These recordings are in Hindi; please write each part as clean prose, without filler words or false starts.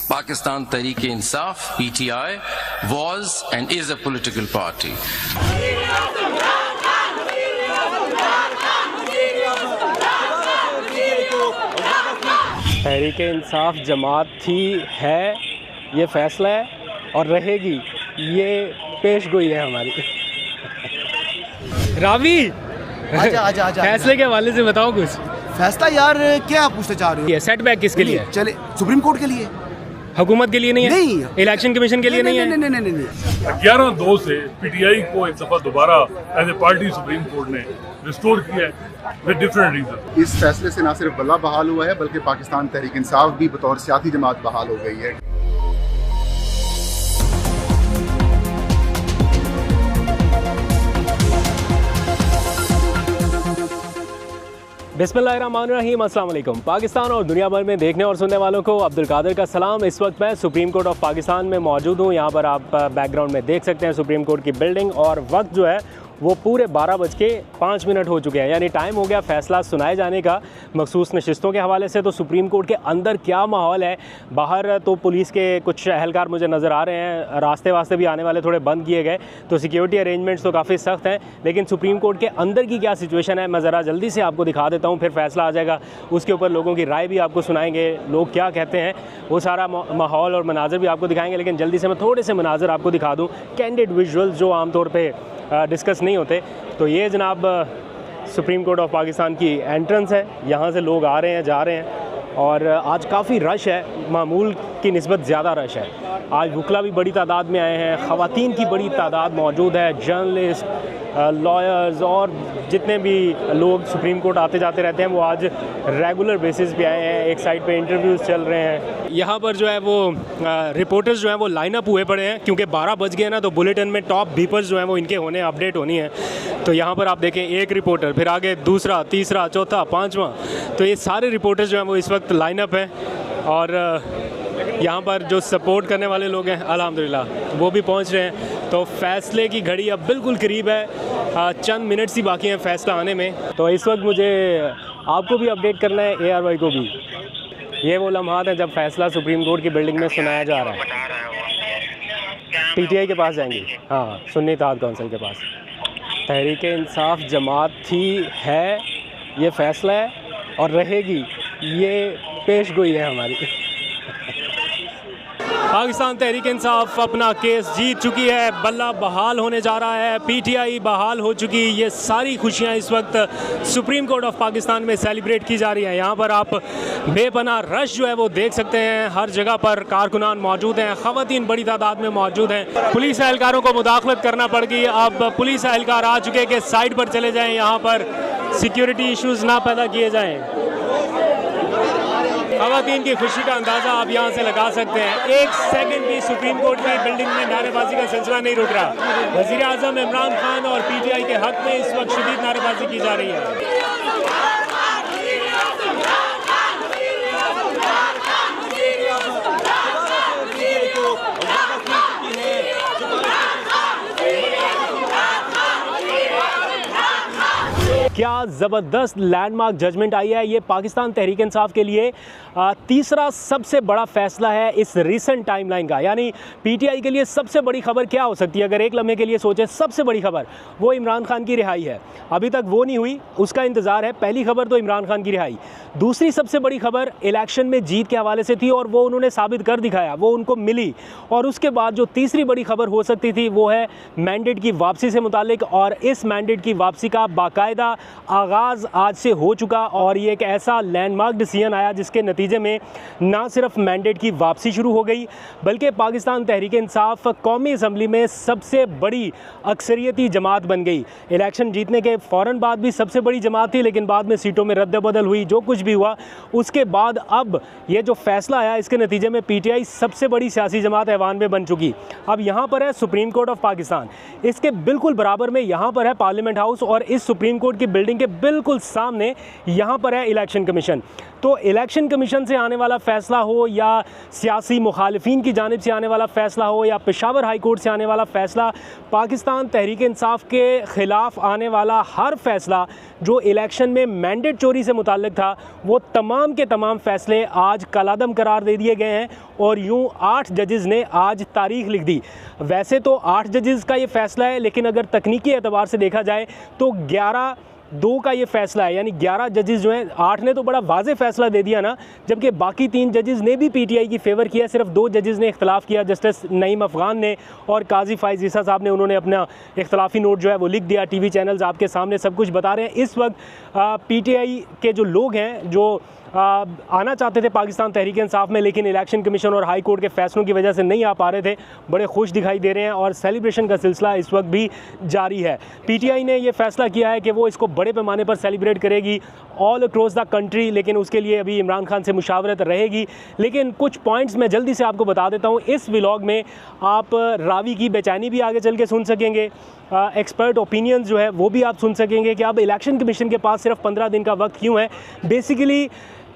Pakistan Tehreek-e-Insaf (PTI) was and is a political party. Tehreek-e-Insaf जमात थी, है, ये फैसला है और रहेगी, ये पेशगोई है हमारी। रावी आजा फैसले के हवाले से बताओ कुछ। फैसला यार क्या आप पूछते चाह रहे हो? ये सेटबैक किसके लिए है? चले सुप्रीम कोर्ट के लिए, हुकूमत के लिए नहीं है? नहीं। इलेक्शन कमीशन के लिए नहीं है? नहीं। 11/2 से पीटीआई को एक दफा दोबारा as a party supreme court ने रिस्टोर किया है विद डिफरेंट रीजन। इस फैसले से न सिर्फ बल्ला बहाल हुआ है बल्कि पाकिस्तान तहरीक इंसाफ भी बतौर सियासी जमात बहाल हो गई है। बिस्मिल्लाहिर्रहमानिर्रहीम, अस्सलाम वालेकुम। पाकिस्तान और दुनिया भर में देखने और सुनने वालों को अब्दुल कादिर का सलाम। इस वक्त मैं सुप्रीम कोर्ट ऑफ पाकिस्तान में मौजूद हूँ। यहाँ पर आप बैकग्राउंड में देख सकते हैं सुप्रीम कोर्ट की बिल्डिंग, और वक्त जो है वो पूरे 12:05 हो चुके हैं, यानी टाइम हो गया फ़ैसला सुनाए जाने का। मखसूस नशिस्तों के हवाले से तो सुप्रीम कोर्ट के अंदर क्या माहौल है, बाहर तो पुलिस के कुछ अहलकार मुझे नज़र आ रहे हैं, रास्ते वास्ते भी आने वाले थोड़े बंद किए गए, तो सिक्योरिटी अरेंजमेंट्स तो काफ़ी सख्त हैं। लेकिन सुप्रीम कोर्ट के अंदर की क्या सिचुएशन है मैं ज़रा जल्दी से आपको दिखा देता हूँ, फिर फ़ैसला आ जाएगा, उसके ऊपर लोगों की राय भी आपको सुनाएंगे, लोग क्या कहते हैं, वो सारा माहौल और मनाजर भी आपको दिखाएंगे। लेकिन जल्दी से मैं थोड़े से मनाजर आपको दिखा दूँ, कैंडिड विजुअल्स जो आमतौर पर डिस्कस नहीं होते। तो ये जनाब सुप्रीम कोर्ट ऑफ पाकिस्तान की एंट्रेंस है, यहाँ से लोग आ रहे हैं जा रहे हैं, और आज काफ़ी रश है, मामूल की निस्बत ज़्यादा रश है। आज वुकला भी बड़ी तादाद में आए हैं, ख़वातीन की बड़ी तादाद मौजूद है, जर्नलिस्ट, लॉयर्स और जितने भी लोग सुप्रीम कोर्ट आते जाते रहते हैं वो आज रेगुलर बेसिस पे आए हैं। एक साइड पे इंटरव्यूज़ चल रहे हैं, यहाँ पर जो है वो रिपोर्टर्स जो हैं वो लाइनअप हुए पड़े हैं, क्योंकि 12 बज गए ना, तो बुलेटिन में टॉप बीपर्स जो हैं वो इनके होने अपडेट होनी है। तो यहाँ पर आप देखें, एक रिपोर्टर, फिर आगे दूसरा, तीसरा, चौथा, पाँचवा, तो ये सारे रिपोर्टर्स जो हैं वो इस वक्त लाइनअप हैं, और यहाँ पर जो सपोर्ट करने वाले लोग हैं अल्हम्दुलिल्लाह वो भी पहुँच रहे हैं। तो फ़ैसले की घड़ी अब बिल्कुल करीब है, चंद मिनट्स ही बाकी हैं फ़ैसला आने में। तो इस वक्त मुझे आपको भी अपडेट करना है, ARY को भी। ये वो लम्हात हैं जब फ़ैसला सुप्रीम कोर्ट की बिल्डिंग में सुनाया जा रहा है। PTI के पास जाएंगे, हाँ, सुन्नी इत्तेहाद कौंसिल के पास। तहरीक-ए-इंसाफ जमात थी, है, ये फ़ैसला है और रहेगी, ये पेशगोई है हमारी। पाकिस्तान तहरीक इंसाफ अपना केस जीत चुकी है, बल्ला बहाल होने जा रहा है, PTI बहाल हो चुकी। ये सारी खुशियां इस वक्त सुप्रीम कोर्ट ऑफ पाकिस्तान में सेलिब्रेट की जा रही हैं। यहाँ पर आप बेपनाह रश जो है वो देख सकते हैं, हर जगह पर कारकुनान मौजूद हैं, ख़वातीन बड़ी तादाद में मौजूद हैं। पुलिस एहलकारों को मुदाखलत करना पड़ गई, अब पुलिस एहलकार आ चुके कि साइड पर चले जाएँ, यहाँ पर सिक्योरिटी इशूज़ ना पैदा किए जाएँ। ख़वातीन की खुशी का अंदाज़ा आप यहाँ से लगा सकते हैं। एक सेकंड भी सुप्रीम कोर्ट की बिल्डिंग में नारेबाजी का सिलसिला नहीं रुक रहा। वज़ीर आज़म इमरान खान और PTI के हक़ में इस वक्त शदीद नारेबाजी की जा रही है। क्या ज़बरदस्त लैंडमार्क जजमेंट आई है। ये पाकिस्तान तहरीक इंसाफ के लिए तीसरा सबसे बड़ा फ़ैसला है इस रीसेंट टाइमलाइन का। यानी PTI के लिए सबसे बड़ी खबर क्या हो सकती है, अगर एक लम्हे के लिए सोचें, सबसे बड़ी खबर वो इमरान खान की रिहाई है। अभी तक वो नहीं हुई, उसका इंतज़ार है। पहली खबर तो इमरान खान की रिहाई, दूसरी सबसे बड़ी खबर इलेक्शन में जीत के हवाले से थी, और वो उन्होंने साबित कर दिखाया, वो उनको मिली। और उसके बाद जो तीसरी बड़ी खबर हो सकती थी वो है मैंडेट की वापसी से मुतालिक, और इस मैंडेट की वापसी का बाकायदा आगाज़ आज से हो चुका। और ये एक ऐसा लैंडमार्क डिसीजन आया जिसके नतीजे में ना सिर्फ मैंडेट की वापसी शुरू हो गई, बल्कि पाकिस्तान तहरीक इंसाफ कौमी असम्बली में सबसे बड़ी अक्सरियती जमात बन गई। इलेक्शन जीतने के फ़ौरन बाद भी सबसे बड़ी जमात थी, लेकिन बाद में सीटों में रद्द-बदल हुई, जो कुछ भी हुआ उसके बाद अब ये जो फ़ैसला आया, इसके नतीजे में PTI सबसे बड़ी सियासी जमात ऐवान में बन चुकी। अब यहाँ पर है सुप्रीम कोर्ट ऑफ पाकिस्तान, इसके बिल्कुल बराबर में यहाँ पर है पार्लियामेंट हाउस, और इस सुप्रीम कोर्ट की बिल्डिंग के बिल्कुल सामने यहाँ पर है इलेक्शन कमीशन। तो इलेक्शन कमीशन से आने वाला फ़ैसला हो या सियासी मुखालिफिन की जानिब से आने वाला फ़ैसला हो या पेशावर हाई कोर्ट से आने वाला फ़ैसला, पाकिस्तान तहरीक इंसाफ के ख़िलाफ़ आने वाला हर फ़ैसला जो इलेक्शन में मैंडेट चोरी से मुताल्लिक था, वो तमाम के तमाम फ़ैसले आज कलादम करार दे दिए गए हैं और यूँ 8 जजेज़ ने आज तारीख लिख दी। वैसे तो 8 जजेज़ का ये फ़ैसला है, लेकिन अगर तकनीकी एतबार से देखा जाए तो 11-2 का ये फ़ैसला है, यानी 11 जजेज़ जो हैं, 8 ने तो बड़ा वाज़े फ़ैसला दे दिया ना, जबकि बाकी 3 जजेज़ ने भी पीटीआई की फ़ेवर किया। सिर्फ 2 जजेज़ ने इख्तलाफ किया, जस्टिस नईम अफ़गान ने और काजी फ़ाइज़ ईसा साहब ने। उन्होंने अपना इख्तलाफी नोट जो है वो लिख दिया। टीवी चैनल्स आपके सामने सब कुछ बता रहे हैं। इस वक्त पीटीआई के जो लोग हैं जो आना चाहते थे पाकिस्तान तहरीक इंसाफ में, लेकिन इलेक्शन कमीशन और हाई कोर्ट के फ़ैसलों की वजह से नहीं आ पा रहे थे, बड़े खुश दिखाई दे रहे हैं और सेलिब्रेशन का सिलसिला इस वक्त भी जारी है। पीटीआई ने ये फ़ैसला किया है कि वो इसको बड़े पैमाने पर सेलिब्रेट करेगी ऑल अक्रॉस द कंट्री, लेकिन उसके लिए अभी इमरान खान से मुशावरत रहेगी। लेकिन कुछ पॉइंट्स मैं जल्दी से आपको बता देता हूँ। इस व्लॉग में आप रावी की बेचैनी भी आगे चल के सुन सकेंगे, एक्सपर्ट ओपिनियंस जो है वो भी आप सुन सकेंगे कि अब इलेक्शन कमीशन के पास सिर्फ 15 दिन का वक्त क्यों है। बेसिकली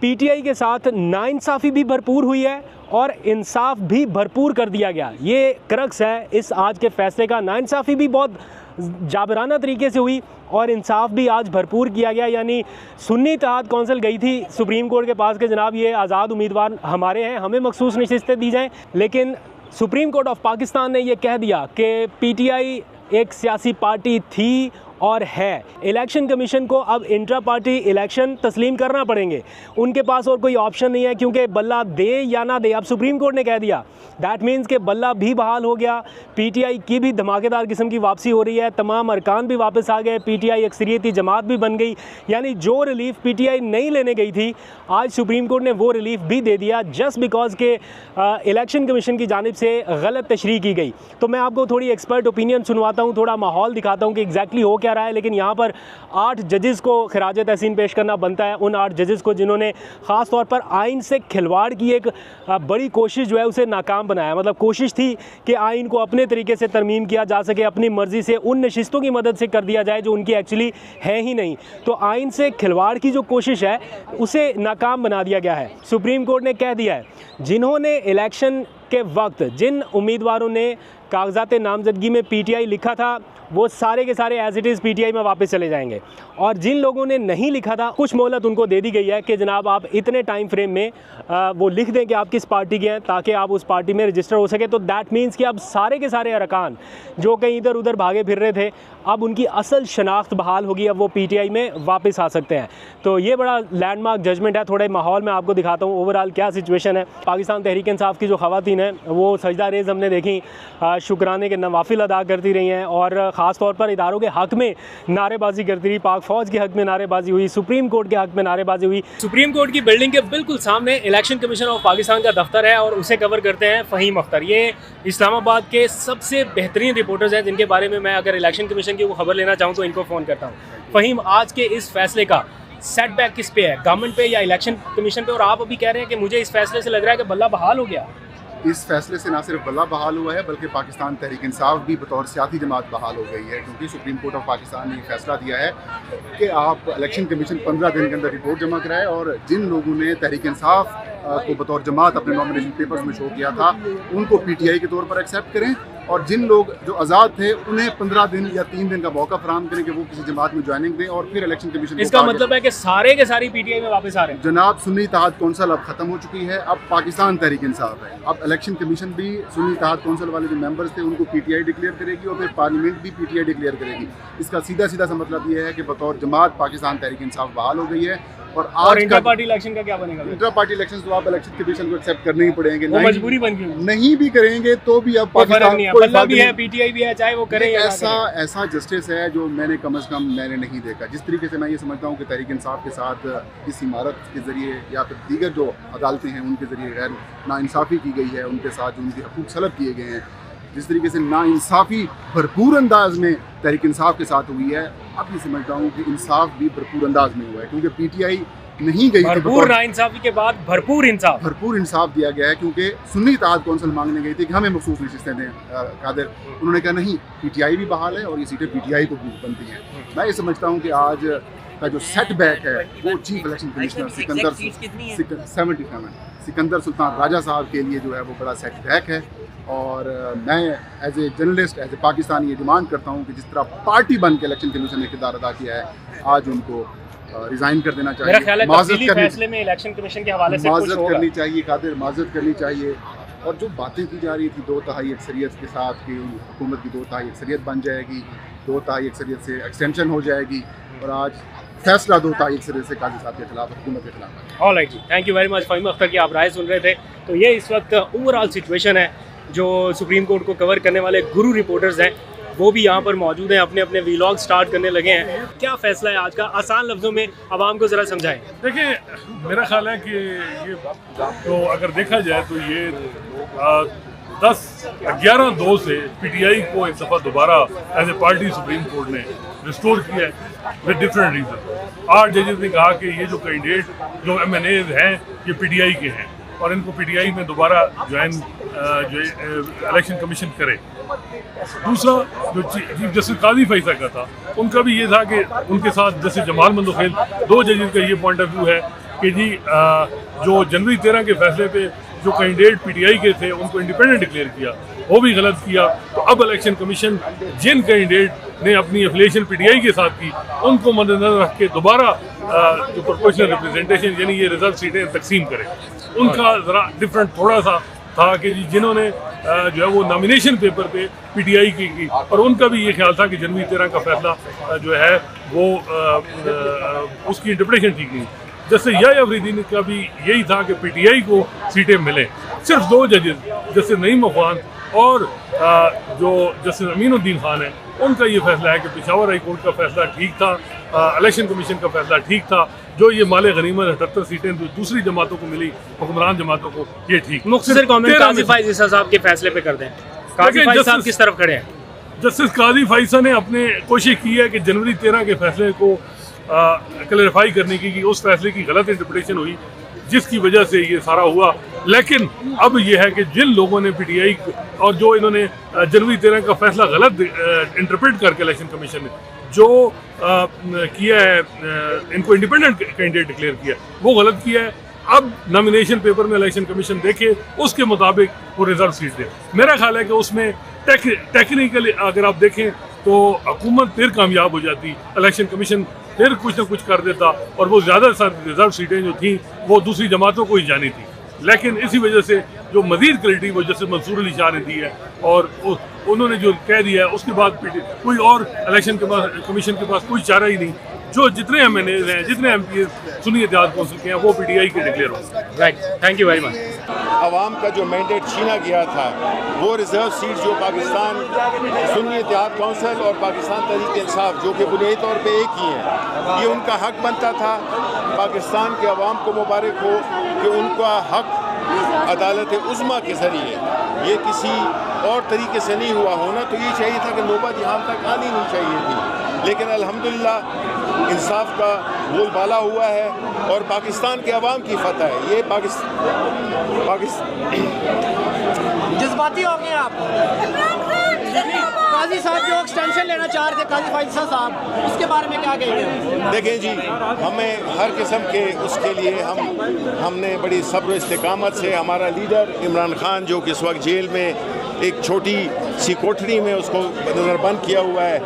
पीटीआई के साथ नाइंसाफ़ी भी भरपूर हुई है और इंसाफ भी भरपूर कर दिया गया। ये क्रक्स है इस आज के फ़ैसले का। नाइंसाफ़ी भी बहुत जाबराना तरीके से हुई और इंसाफ भी आज भरपूर किया गया। यानी सुन्नी इत्तेहाद कौंसिल गई थी सुप्रीम कोर्ट के पास कि जनाब ये आज़ाद उम्मीदवार हमारे हैं, हमें मखसूस नशिस्तें दी जाएँ, लेकिन सुप्रीम कोर्ट ऑफ पाकिस्तान ने यह कह दिया कि पीटीआई एक सियासी पार्टी थी और है। इलेक्शन कमीशन को अब इंट्रा पार्टी इलेक्शन तस्लीम करना पड़ेंगे, उनके पास और कोई ऑप्शन नहीं है, क्योंकि बल्ला दे या ना दे अब सुप्रीम कोर्ट ने कह दिया। दैट मीन्स कि बल्ला भी बहाल हो गया, पीटीआई की भी धमाकेदार किस्म की वापसी हो रही है, तमाम अरकान भी वापस आ गए, पीटीआई अक्सरियती जमात भी बन गई। यानी जो रिलीफ पीटीआई नहीं लेने गई थी, आज सुप्रीम कोर्ट ने वो रिलीफ भी दे दिया, जस्ट बिकॉज के इलेक्शन कमीशन की जानिब से गलत तशरीह की गई। तो मैं आपको थोड़ी एक्सपर्ट ओपिनियन सुनवाता हूँ, थोड़ा माहौल दिखाता हूँ कि एग्जैक्टली हो क्या रहा है। लेकिन यहाँ पर 8 जजेस को खिराज तहसीन पेश करना बनता है, उन 8 जजेस को जिन्होंने ख़ास तौर पर आइन से खिलवाड़ की एक बड़ी कोशिश जो है उसे नाकाम बनाया। मतलब कोशिश थी कि आइन को अपने तरीके से तरमीम किया जा सके, अपनी मर्ज़ी से उन नशिस्तों की मदद से कर दिया जाए जो उनकी एक्चुअली है ही नहीं। तो आइन से खिलवाड़ की जो कोशिश है उसे नाकाम बना दिया गया है। सुप्रीम कोर्ट ने कह दिया है जिन्होंने इलेक्शन के वक्त जिन उम्मीदवारों ने कागजात नामजदगी में पीटीआई लिखा था वो सारे के सारे एज इट इज़ पीटीआई में वापस चले जाएंगे, और जिन लोगों ने नहीं लिखा था कुछ मोहलत उनको दे दी गई है कि जनाब आप इतने टाइम फ्रेम में वो लिख दें कि आप किस पार्टी के हैं ताकि आप उस पार्टी में रजिस्टर हो सके। तो दैट मीन्स कि अब सारे के सारे अरकान जो कहीं इधर उधर भागे फिर रहे थे, अब उनकी असल शनाख्त बहाल होगी, अब वो पीटीआई में वापस आ सकते हैं। तो ये बड़ा लैंडमार्क जजमेंट है। थोड़े माहौल में आपको दिखाता हूँ ओवरऑल क्या सिचुएशन है। पाकिस्तान तहरीक इंसाफ की जो ख़वातीन हैं वो सजदा रेज़ हमने देखी, शुक्राने के नवाफिल अदा करती रही हैं और ख़ास तौर पर इदारों के हक़ में नारेबाजी करती रही। पाक फ़ौज के हक़ में नारेबाजी हुई, सुप्रीम कोर्ट के हक़ में नारेबाजी हुई। सुप्रीम कोर्ट की बिल्डिंग के बिल्कुल सामने इलेक्शन कमीशन ऑफ पाकिस्तान का दफ्तर है और उसे कवर करते हैं फ़हीम अख्तर। ये इस्लामाबाद के सबसे बेहतरीन रिपोर्टर्स हैं जिनके बारे में मैं अगर इलेक्शन कमीशन की वो खबर लेना चाहूँ तो इनको फ़ोन करता हूँ। फ़हीम, आज के इस फैसले का सेटबैक किस पे है, गवर्नमेंट पे या इलेक्शन कमीशन पे? और आप अभी कह रहे हैं कि मुझे इस फैसले से लग रहा है कि बल्ला बहाल हो गया। इस फैसले से ना सिर्फ बल्ला बहाल हुआ है बल्कि पाकिस्तान तहरीक इंसाफ भी बतौर सियासी जमात बहाल हो गई है, क्योंकि सुप्रीम कोर्ट ऑफ पाकिस्तान ने फैसला दिया है कि आप इलेक्शन कमीशन 15 दिन के अंदर रिपोर्ट जमा कराएं और जिन लोगों ने तहरीक इंसाफ को बतौर जमात अपने नॉमिनेशन पेपर्स में शो किया था उनको पीटीआई के तौर पर एक्सेप्ट करें, और जिन लोग जो आज़ाद थे उन्हें 15 दिन या 3 दिन का मौका फराहम करें कि वो किसी जमात में ज्वाइनिंग दें और फिर इलेक्शन कमीशन। इसका मतलब है कि सारे के सारे पीटीआई में वापस आ रहे हैं। जनाब, सुन्नी इत्तेहाद कौंसिल अब खत्म हो चुकी है, अब पाकिस्तान तहरीक इंसाफ है। अब इलेक्शन कमीशन भी सुन्नी इत्तेहाद कौंसिल वाले जो मेंबर्स थे उनको पीटीआई डिक्लेयर करेगी और फिर पार्लियामेंट भी पीटीआई डिक्लेयर करेगी। इसका सीधा सीधा सा मतलब ये है कि बतौर जमात पाकिस्तान तहरीक इंसाफ बहाल हो गई है। और इंटर पार्टी इलेक्शन का क्या बनेगा? इंटर पार्टी इलेक्शन तो आप इलेक्शन कमीशन को एक्सेप्ट करने ही पड़ेंगे, मजबूरी बन गई। नहीं भी करेंगे तो भी अब पाकिस्तान बल्ला भी है, पीटीआई भी है, चाहे वो करे। ऐसा जस्टिस है जो मैंने कम अज़ कम मैंने नहीं देखा। जिस तरीके से मैं ये समझता हूँ कि तहरीक इंसाफ के साथ इस इमारत के ज़रिए या फिर दीगर जो अदालतें हैं उनके ज़रिए गैर नाइंसाफ़ी की गई है, उनके साथ जो उनके हकूक़ सलब किए गए हैं, जिस तरीके से नाइंसाफ़ी भरपूर अंदाज में तहरीक इंसाफ के साथ हुई है, अब ये समझता हूँ कि इंसाफ भी भरपूर अंदाज में हुआ है, क्योंकि पीटीआई नहीं गई। भरपूर नाइंसाफी के बाद भरपूर इंसाफ दिया गया है, क्योंकि सुन्नी इत्तेहाद कौंसिल मांगने गई थी कि हमें मखसूस नशिस्तें दें कादिर, उन्होंने कहा नहीं, पीटीआई भी बहाल है और ये सीटें पीटीआई को बनती हैं। मैं ये समझता हूँ कि आज का जो सेटबैक है वो chief election commissioner Sikandar Sultan Raja साहब के लिए जो है वो बड़ा सेटबैक है। और मैं as a journalist, as a Pakistani ये डिमांड करता हूँ कि जिस तरह पार्टी बन के इलेक्शन कमीशन ने किरदार अदा किया है, आज उनको रिजाइन कर देना चाहिए। मेरा ख्याल है तफसीली फैसले में इलेक्शन कमीशन के हवाले से कुछ होगा। करनी चाहिए, कादिर माजरत करनी चाहिए। और जो बातें की जा रही थी 2/3 अक्सरियत के साथ कि हुकूमत की 2/3 अक्सरियत बन जाएगी, 2/3 अक्सरियत से एक्सटेंशन हो जाएगी, और आज फैसला 2/3 अक्सरियत से काजी साहब के खिलाफ, हुकूमत के खिलाफ। ऑलराइट जी, thank you very much. Faheem Akhtar की आप राय सुन रहे थे। तो ये इस वक्त ओवरऑल सिचुएशन है। जो सुप्रीम कोर्ट को कवर करने वाले गुरु रिपोर्टर्स हैं वो भी यहाँ पर मौजूद हैं, अपने अपने व्लॉग स्टार्ट करने लगे हैं। क्या फैसला है आज का, आसान लफ्ज़ों में आवाम को ज़रा समझाएं। देखिए, मेरा ख्याल है कि ये तो अगर देखा जाए तो ये 11-2 से पीटीआई को एक दफ़ा दोबारा as a party supreme court ने रिस्टोर किया है विद डिफरेंट रीजन। 8 जजेस ने कहा कि ये जो कैंडिडेट जो MNAs हैं ये पीटीआई के हैं और इनको पीटीआई में दोबारा ज्वाइन जो इलेक्शन कमीशन करे। दूसरा जो चीफ जस्टिस काजी फैसला का था, उनका भी ये था कि उनके साथ जस्टिस जमाल मंदोखेल, 2 जजेस का ये पॉइंट ऑफ व्यू है कि जी जो जनवरी 13 के फैसले पे जो कैंडिडेट पीटीआई के थे उनको इंडिपेंडेंट डिक्लेयर किया, वो भी गलत किया। तो अब इलेक्शन कमीशन जिन कैंडिडेट ने अपनी एफिलिएशन पीटीआई के साथ की उनको मद्देनजर रख के दोबारा जो प्रोपोर्शनल रिप्रेजेंटेशन यानी ये रिजर्व सीटें तकसीम करे। उनका ज़रा डिफरेंट थोड़ा सा था कि जी जिन्होंने जो है वो नॉमिनेशन पेपर पे पीटीआई की और उनका भी ये ख्याल था कि जनवरी 13 का फैसला जो है वो उसकी इंटरप्रिटेशन ठीक नहीं। जैसे याह्या अफरीदी का भी यही था कि पीटीआई को सीटें मिलें। सिर्फ 2 जजेस जैसे नईम अफगान और जो जस्टिस अमीनुद्दीन खान है, उनका ये फैसला है कि पेशावर हाई कोर्ट का फैसला ठीक था, इलेक्शन कमीशन का फैसला ठीक था। जो ये माले गनीमत 78 सीटें दूसरी जमातों को मिली, हुक्मरान जमातों को, ये ठीक। मुख्तसर कमेंट काजी फैज़ल साहब के फैसले पे कर दें। काजी फैज़ल साहब किस तरफ खड़े हैं? जस्टिस काजी फैज़ल ने अपने कोशिश की है कि जनवरी 13 के फैसले को क्लैरिफाई करने की उस फैसले की गलत इंटरप्रिटेशन हुई जिसकी वजह से ये सारा हुआ। लेकिन अब ये है कि जिन लोगों ने पीटीआई और जो इन्होंने जनवरी 13 का फैसला गलत इंटरप्रेट करके इलेक्शन कमीशन ने जो किया है, इनको इंडिपेंडेंट कैंडिडेट डिक्लेयर किया, वो गलत किया है। अब नॉमिनेशन पेपर में इलेक्शन कमीशन देखे उसके मुताबिक वो रिजर्व सीट दे। मेरा ख्याल है कि उसमें टेक्निकली अगर आप देखें तो हुकूमत फिर कामयाब हो जाती, इलेक्शन कमीशन फिर कुछ ना कुछ कर देता और वो ज़्यादा रिजर्व सीटें जो थी वो दूसरी जमातों को ही जानी थी। लेकिन इसी वजह से जो मजीद क्लैरिटी वो जैसे मंसूर अली शाह ने दी है और उन्होंने जो कह दिया है उसके बाद कोई और इलेक्शन के पास कमीशन के पास कोई चारा ही नहीं। जो जितने MNAs हैं, जितने MP सुन्नी इत्तेहाद कौंसिल के हैं, वो पीटीआई के डिक्लेयर होंगे। Right, thank you very much. आवाम का जो मैंडेट छीना गया था वो रिजर्व सीट जो पाकिस्तान सुन्नी इत्तेहाद कौंसिल और पाकिस्तान तहरीक इंसाफ जो कि बुनियादी तौर पे एक ही हैं, ये उनका हक बनता था। पाकिस्तान के अवाम को मुबारक हो कि उनका हक अदालत उज़्मा के ज़रिए ये किसी और तरीके से नहीं हुआ। होना तो ये चाहिए था कि नौबत यहाँ तक आनी नहीं चाहिए थी, लेकिन अल्हम्दुलिल्लाह इंसाफ का बोलबाला हुआ है और पाकिस्तान के अवाम की फतह है। ये जज्बाती हो गए आप। काजी साहब जो एक्सटेंशन लेना चाह रहे थे, काजी फैज़ल साहब, उसके बारे में क्या कहेंगे? देखें जी, हमें हर किस्म के उसके लिए हमने बड़ी सब्र इस्तिकामत से, हमारा लीडर इमरान खान जो कि इस वक्त जेल में एक छोटी सी कोठरी में उसको नज़रबंद किया हुआ है,